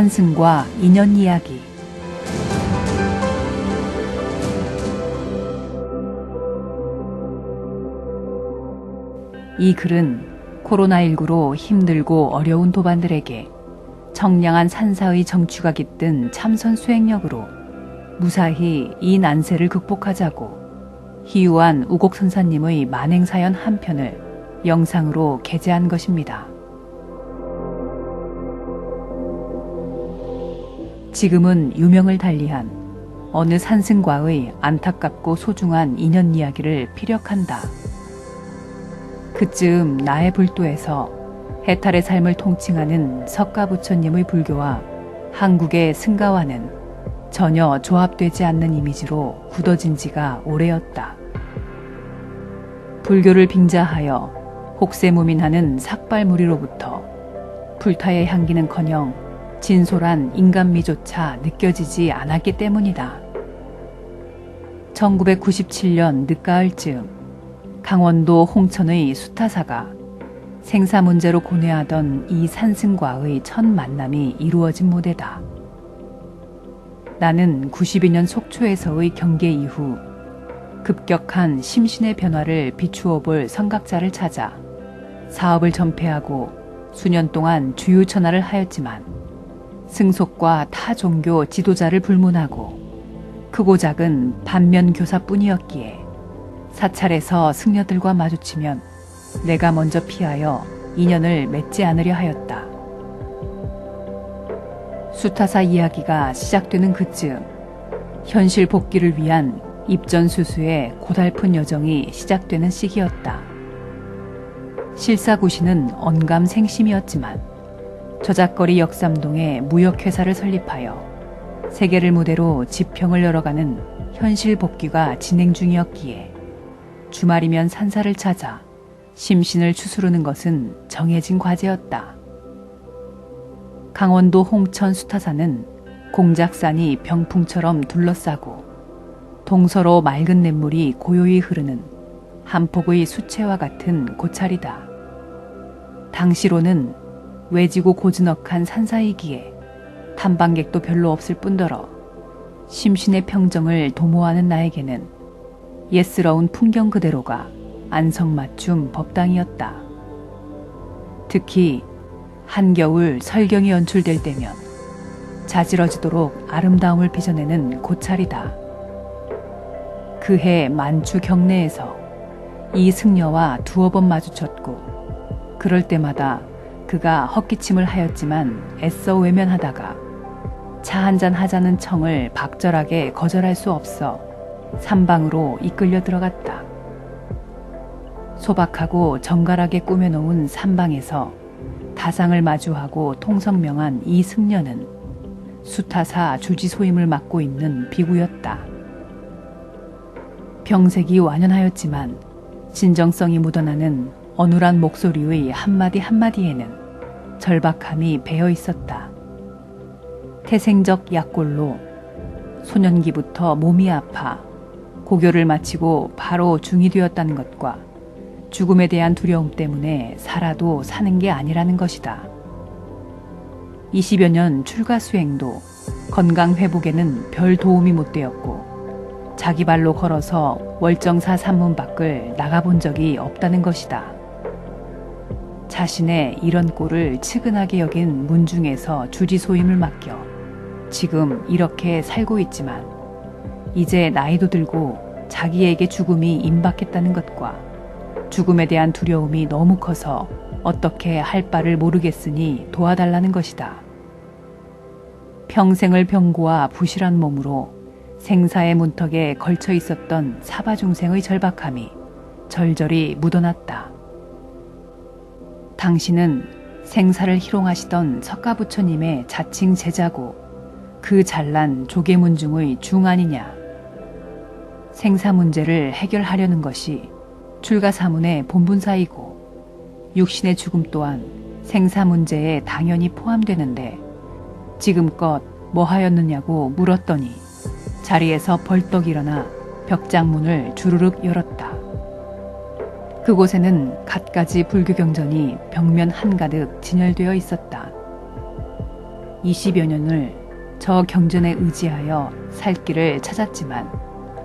산승과 인연 이야기. 이 글은 코로나19로 힘들고 어려운 도반들에게 청량한 산사의 정취가 깃든 참선 수행력으로 무사히 이 난세를 극복하자고 희유한 우곡선사님의 만행사연 한 편을 영상으로 게재한 것입니다. 지금은 유명을 달리한 어느 산승과의 안타깝고 소중한 인연 이야기를 피력한다. 그쯤 나의 불도에서 해탈의 삶을 통칭하는 석가부처님의 불교와 한국의 승가와는 전혀 조합되지 않는 이미지로 굳어진 지가 오래였다. 불교를 빙자하여 혹세무민하는 삭발무리로부터 불타의 향기는커녕 진솔한 인간미조차 느껴지지 않았기 때문이다. 1997년 늦가을쯤 강원도 홍천의 수타사가 생사 문제로 고뇌하던 이 산승과의 첫 만남이 이루어진 무대다. 나는 92년 속초에서의 경계 이후 급격한 심신의 변화를 비추어 볼 선각자를 찾아 사업을 전폐하고 수년 동안 주유천하를 하였지만 승속과 타 종교 지도자를 불문하고 크고 작은 반면교사뿐이었기에 사찰에서 승려들과 마주치면 내가 먼저 피하여 인연을 맺지 않으려 하였다. 수타사 이야기가 시작되는 그쯤 현실 복귀를 위한 입전수수의 고달픈 여정이 시작되는 시기였다. 실사구시는 언감생심이었지만 저작거리 역삼동에 무역회사를 설립하여 세계를 무대로 지평을 열어가는 현실 복귀가 진행 중이었기에 주말이면 산사를 찾아 심신을 추스르는 것은 정해진 과제였다. 강원도 홍천 수타사는 공작산이 병풍처럼 둘러싸고 동서로 맑은 냇물이 고요히 흐르는 한 폭의 수채화 같은 고찰이다. 당시로는 외지고 고즈넉한 산사이기에 탐방객도 별로 없을 뿐더러 심신의 평정을 도모하는 나에게는 옛스러운 풍경 그대로가 안성맞춤 법당이었다. 특히 한겨울 설경이 연출될 때면 자지러지도록 아름다움을 빚어내는 고찰이다. 그해 만추 경내에서 이 승려와 두어 번 마주쳤고 그럴 때마다 그가 헛기침을 하였지만 애써 외면하다가 차 한잔 하자는 청을 박절하게 거절할 수 없어 삼방으로 이끌려 들어갔다. 소박하고 정갈하게 꾸며놓은 삼방에서 다상을 마주하고 통성명한 이 승려는 수타사 주지소임을 맡고 있는 비구였다. 병색이 완연하였지만 진정성이 묻어나는 어눌한 목소리의 한마디 한마디에는 절박함이 배어 있었다. 태생적 약골로 소년기부터 몸이 아파 고교를 마치고 바로 중이 되었다는 것과 죽음에 대한 두려움 때문에 살아도 사는 게 아니라는 것이다. 20여 년 출가 수행도 건강 회복에는 별 도움이 못 되었고 자기 발로 걸어서 월정사 산문 밖을 나가본 적이 없다는 것이다. 자신의 이런 꼴을 측은하게 여긴 문중에서 주지소임을 맡겨 지금 이렇게 살고 있지만 이제 나이도 들고 자기에게 죽음이 임박했다는 것과 죽음에 대한 두려움이 너무 커서 어떻게 할 바를 모르겠으니 도와달라는 것이다. 평생을 병고와 부실한 몸으로 생사의 문턱에 걸쳐 있었던 사바중생의 절박함이 절절히 묻어났다. 당신은 생사를 희롱하시던 석가부처님의 자칭 제자고 그 잘난 조계문중의 중 아니냐. 생사 문제를 해결하려는 것이 출가사문의 본분사이고 육신의 죽음 또한 생사 문제에 당연히 포함되는데 지금껏 뭐 하였느냐고 물었더니 자리에서 벌떡 일어나 벽장문을 주르륵 열었다. 그곳에는 갖가지 불교 경전이 벽면 한가득 진열되어 있었다. 20여 년을 저 경전에 의지하여 살 길을 찾았지만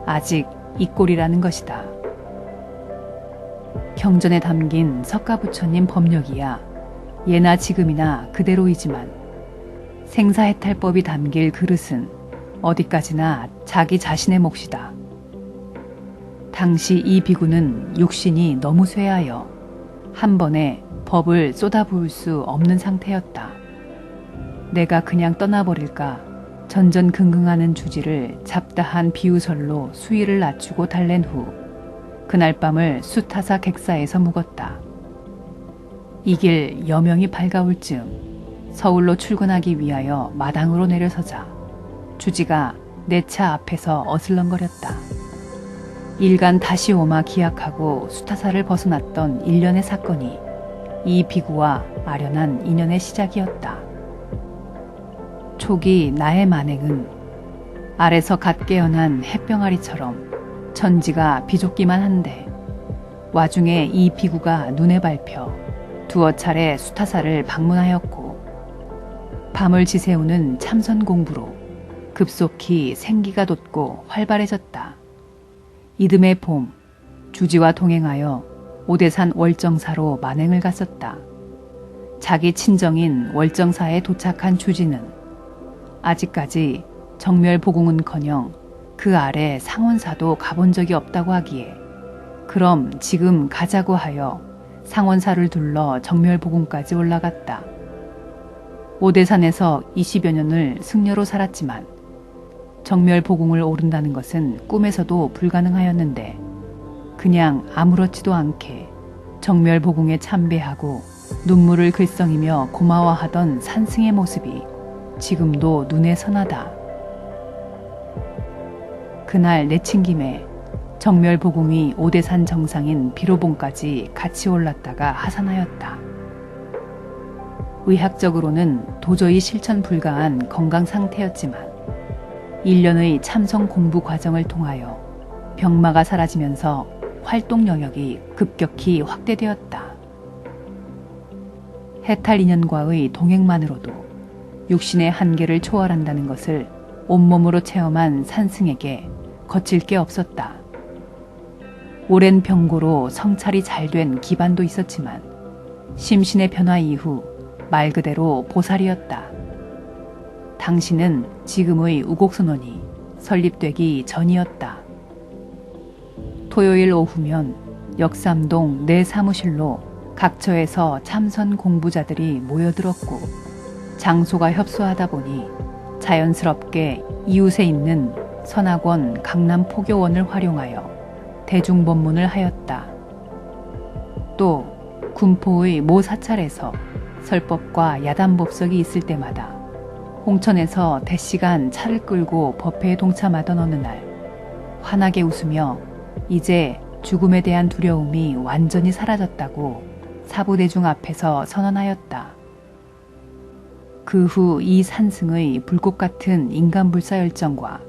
아직 이 꼴이라는 것이다. 경전에 담긴 석가부처님 법력이야 예나 지금이나 그대로이지만 생사해탈법이 담길 그릇은 어디까지나 자기 자신의 몫이다. 당시 이 비구는 육신이 너무 쇠하여 한 번에 법을 쏟아부을 수 없는 상태였다. 내가 그냥 떠나버릴까 전전긍긍하는 주지를 잡다한 비유설로 수위를 낮추고 달랜 후 그날 밤을 수타사 객사에서 묵었다. 이 길 여명이 밝아올 즈음 서울로 출근하기 위하여 마당으로 내려서자 주지가 내 차 앞에서 어슬렁거렸다. 일간 다시 오마 기약하고 수타사를 벗어났던 일련의 사건이 이 비구와 아련한 인연의 시작이었다. 초기 나의 만행은 아래서 갓 깨어난 햇병아리처럼 천지가 비좁기만 한데 와중에 이 비구가 눈에 밟혀 두어 차례 수타사를 방문하였고 밤을 지새우는 참선 공부로 급속히 생기가 돋고 활발해졌다. 이듬해 봄 주지와 동행하여 오대산 월정사로 만행을 갔었다. 자기 친정인 월정사에 도착한 주지는 아직까지 정멸보궁은커녕 그 아래 상원사도 가본 적이 없다고 하기에 그럼 지금 가자고 하여 상원사를 둘러 정멸보궁까지 올라갔다. 오대산에서 20여 년을 승려로 살았지만 정멸보궁을 오른다는 것은 꿈에서도 불가능하였는데 그냥 아무렇지도 않게 정멸보궁에 참배하고 눈물을 글썽이며 고마워하던 산승의 모습이 지금도 눈에 선하다. 그날 내친김에 정멸보궁이 오대산 정상인 비로봉까지 같이 올랐다가 하산하였다. 의학적으로는 도저히 실천 불가한 건강 상태였지만 1년의 참성 공부 과정을 통하여 병마가 사라지면서 활동 영역이 급격히 확대되었다. 해탈 인연과의 동행만으로도 육신의 한계를 초월한다는 것을 온몸으로 체험한 산승에게 거칠 게 없었다. 오랜 병고로 성찰이 잘된 기반도 있었지만 심신의 변화 이후 말 그대로 보살이었다. 당신은 지금의 우곡선원이 설립되기 전이었다. 토요일 오후면 역삼동 내 사무실로 각처에서 참선 공부자들이 모여들었고 장소가 협소하다 보니 자연스럽게 이웃에 있는 선학원 강남포교원을 활용하여 대중법문을 하였다. 또 군포의 모 사찰에서 설법과 야단법석이 있을 때마다 홍천에서 대시간 차를 끌고 법회에 동참하던 어느 날 환하게 웃으며 이제 죽음에 대한 두려움이 완전히 사라졌다고 사부대중 앞에서 선언하였다. 그 후 이 산승의 불꽃 같은 인간불사 열정과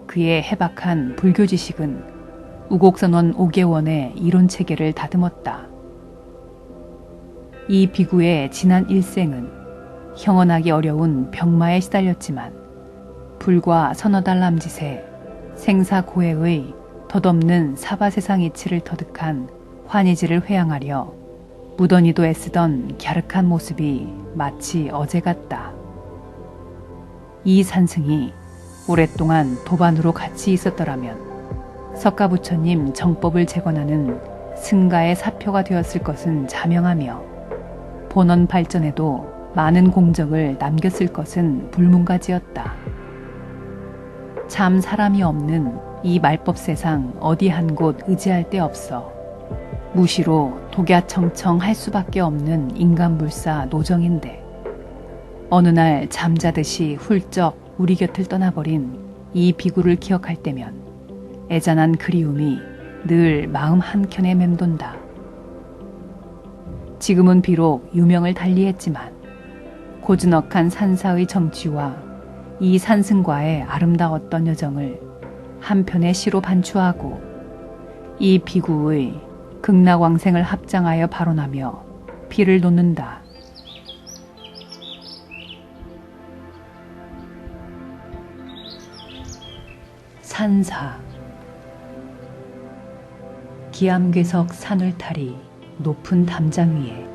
그의 해박한 불교 지식은 우곡선원 5개원의 이론체계를 다듬었다. 이 비구의 지난 일생은 형언하기 어려운 병마에 시달렸지만 불과 서너 달 남짓에 생사고해의 덧없는 사바세상 이치를 터득한 환희지를 회양하려 무던히도 애쓰던 갸륵한 모습이 마치 어제 같다. 이 산승이 오랫동안 도반으로 같이 있었더라면 석가부처님 정법을 재건하는 승가의 사표가 되었을 것은 자명하며 본원 발전에도 많은 공적을 남겼을 것은 불문가지였다. 참 사람이 없는 이 말법 세상 어디 한 곳 의지할 데 없어 무시로 독야청청 할 수밖에 없는 인간불사 노정인데 어느 날 잠자듯이 훌쩍 우리 곁을 떠나버린 이 비구를 기억할 때면 애잔한 그리움이 늘 마음 한켠에 맴돈다. 지금은 비록 유명을 달리했지만 고즈넉한 산사의 정취와 이 산승과의 아름다웠던 여정을 한편의 시로 반추하고 이 비구의 극락왕생을 합장하여 발언하며 피를 놓는다. 산사. 기암괴석 산울타리 높은 담장 위에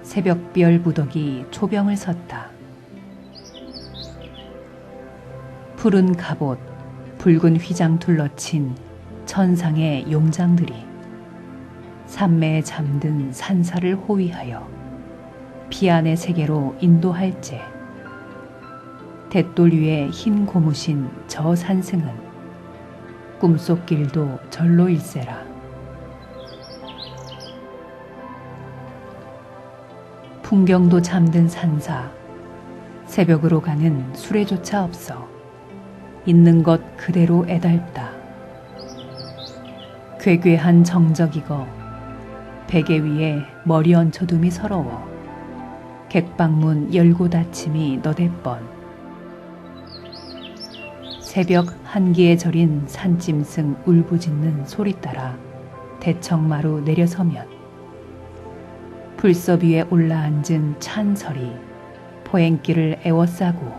새벽별 무덕이 초병을 섰다. 푸른 갑옷, 붉은 휘장 둘러친 천상의 용장들이 산매에 잠든 산사를 호위하여 피안의 세계로 인도할제. 대돌 위에 흰 고무신 저 산승은 꿈속 길도 절로일세라. 풍경도 잠든 산사, 새벽으로 가는 수레조차 없어 있는 것 그대로 애달다. 괴괴한 정적이거 베개 위에 머리 얹혀둠이 서러워 객방문 열고 닫힘이 너댓번. 새벽 한기에 절인 산짐승 울부짖는 소리 따라 대청마루 내려서면 불섭 위에 올라앉은 찬설이 포행길을 애워싸고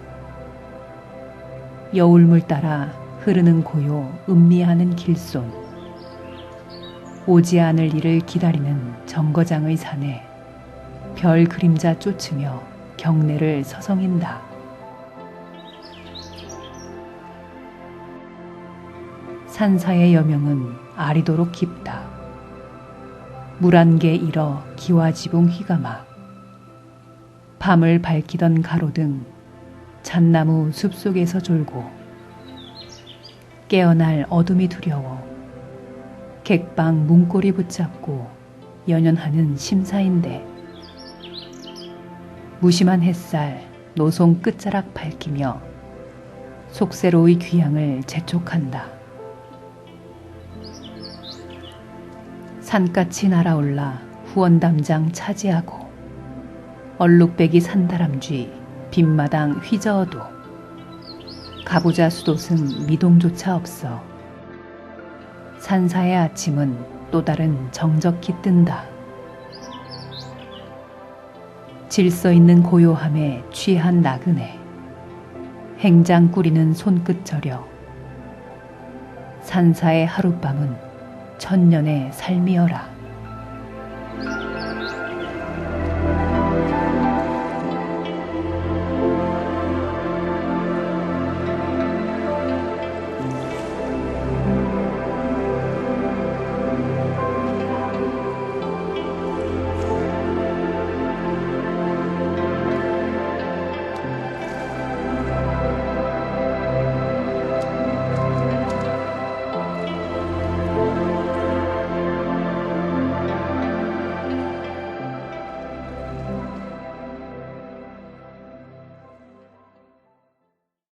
여울물 따라 흐르는 고요 음미하는 길손. 오지 않을 이를 기다리는 정거장의 산에 별 그림자 쫓으며 경내를 서성인다. 산사의 여명은 아리도록 깊다. 물안개 일어 기와지붕 휘감아 밤을 밝히던 가로등 잣나무 숲속에서 졸고 깨어날 어둠이 두려워 객방 문고리 붙잡고 연연하는 심사인데 무심한 햇살 노송 끝자락 밝히며 속세로의 귀향을 재촉한다. 산같이 날아올라 후원담장 차지하고 얼룩배기 산다람쥐 빈마당 휘저어도 가보자 수도승 미동조차 없어 산사의 아침은 또 다른 정적히 뜬다. 질서 있는 고요함에 취한 나그네 행장 꾸리는 손끝 저려 산사의 하룻밤은 천년의 삶이여라.